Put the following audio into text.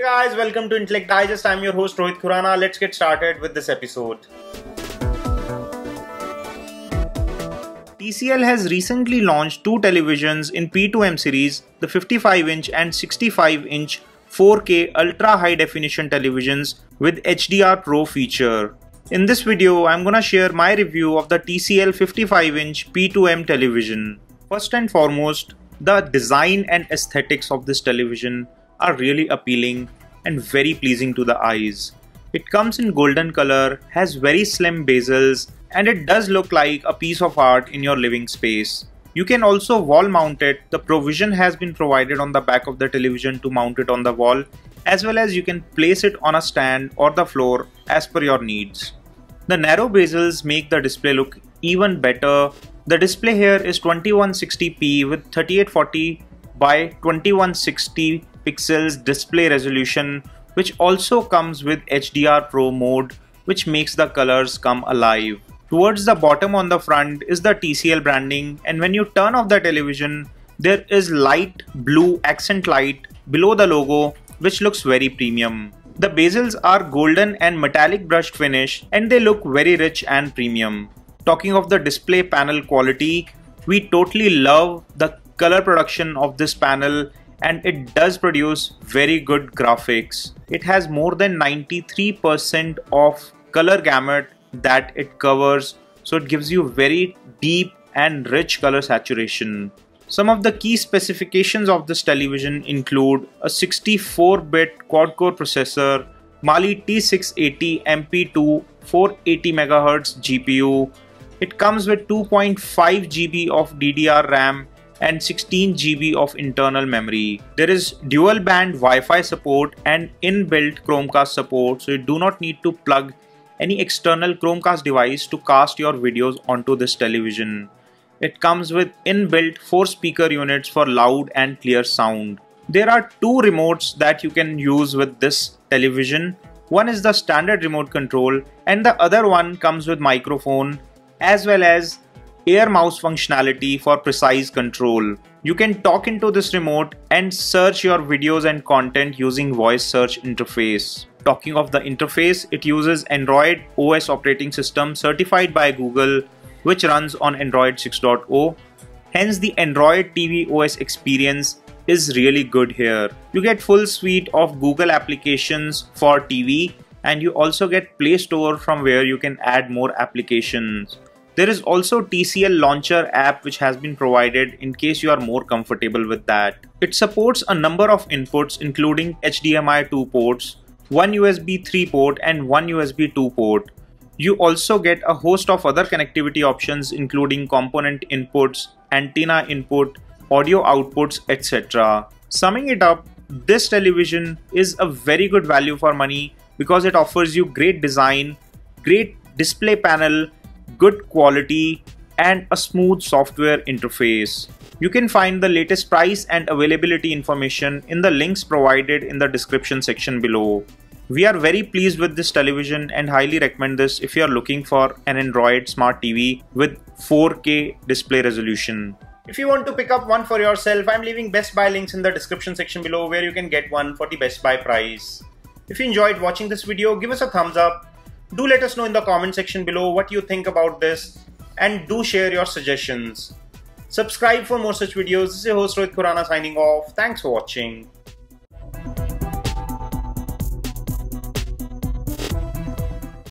Hey guys, welcome to Intellect Digest. I'm your host Rohit Khurana. Let's get started with this episode. TCL has recently launched two televisions in P2M series, the 55-inch and 65-inch 4K ultra high definition televisions with HDR Pro feature. In this video, I'm gonna share my review of the TCL 55-inch P2M television. First and foremost, the design and aesthetics of this television are really appealing and very pleasing to the eyes. It comes in golden color, has very slim bezels, and it does look like a piece of art in your living space. You can also wall mount it. The provision has been provided on the back of the television to mount it on the wall, as well as you can place it on a stand or the floor as per your needs. The narrow bezels make the display look even better. The display here is 2160p with 3840 by 2160 pixels display resolution, which also comes with HDR Pro mode, which makes the colors come alive. Towards the bottom on the front is the TCL branding, and when you turn off the television, there is light blue accent light below the logo, which looks very premium. The bezels are golden and metallic brushed finish, and they look very rich and premium. Talking of the display panel quality, we totally love the color production of this panel, and it does produce very good graphics. It has more than 93% of color gamut that it covers, so it gives you very deep and rich color saturation. Some of the key specifications of this television include a 64-bit quad-core processor, Mali T680 MP2 480 MHz GPU. It comes with 2.5 GB of DDR RAM and 16 GB of internal memory. There is dual band Wi-Fi support and inbuilt Chromecast support, so you do not need to plug any external Chromecast device to cast your videos onto this television. It comes with inbuilt 4 speaker units for loud and clear sound. There are two remotes that you can use with this television. One is the standard remote control, and the other one comes with microphone as well as air mouse functionality for precise control. You can talk into this remote and search your videos and content using voice search interface. Talking of the interface, it uses Android OS operating system certified by Google, which runs on Android 6.0. Hence the Android TV OS experience is really good here. You get full suite of Google applications for TV, and you also get Play Store from where you can add more applications. There is also TCL Launcher app which has been provided in case you are more comfortable with that. It supports a number of inputs including HDMI 2 ports, one USB 3 port and one USB 2 port. You also get a host of other connectivity options including component inputs, antenna input, audio outputs, etc. Summing it up, this television is a very good value for money because it offers you great design, great display panel, good quality, and a smooth software interface. You can find the latest price and availability information in the links provided in the description section below. We are very pleased with this television and highly recommend this if you are looking for an Android smart TV with 4K display resolution. If you want to pick up one for yourself, I'm leaving Best Buy links in the description section below where you can get one for the Best Buy price. If you enjoyed watching this video, give us a thumbs up. Do let us know in the comment section below what you think about this, and do share your suggestions. Subscribe for more such videos. This is your host Rohit Khurana signing off. Thanks for watching.